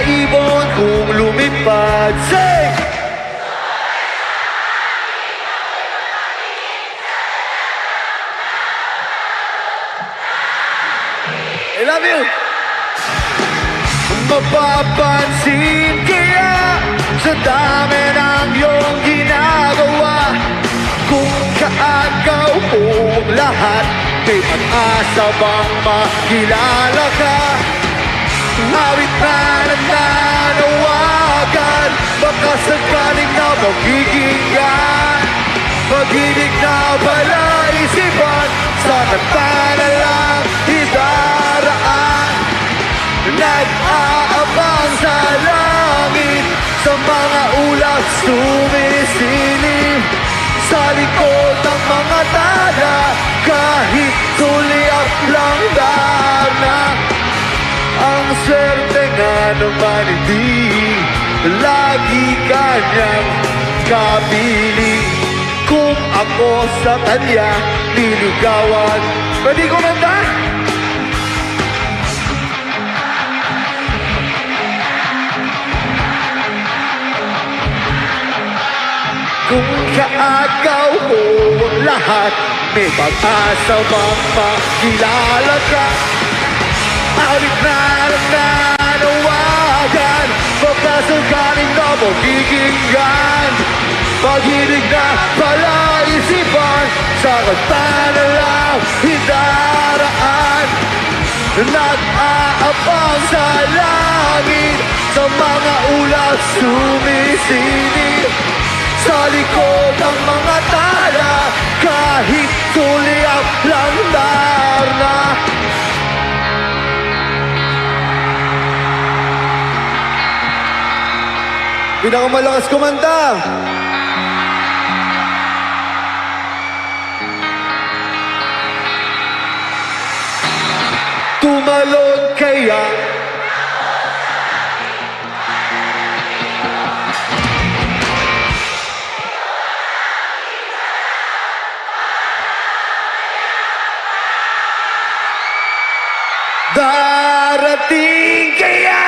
ibon kung lumipad. Sing! I love you! Mapapansin kaya sa dami ng iyong ginagawa, kung kaagaw mong lahat, may pag-asa bang makilala ka? Awit na nananawagan, baka sakaling na magiging yan. Pag-ibig na pala isipan, sa kanta na lang idaraan. Nag-aabang sa langit, sa mga ulap sumisilip, sa likod ng mga tala, kahit tuliap lang darna. Ang swerte nga naman hindi lagi kanyang kapiling. Kung ako sa kanya niligawan, pwede kumanta? Kung kaagaw mo lahat, may pag-asa bang makilala ka? Awit na nananawagan, baka sakaling na magiging yan. Pag-ibig na pala isipan, sa kanta na lang hidaraan. Nag-aabang sa langit, sa mga ulap sumisilip, sa likod ng mga tala, kahit tuliap lang darna. Pinakamalakas kumanta. Tumalon kaya darating kaya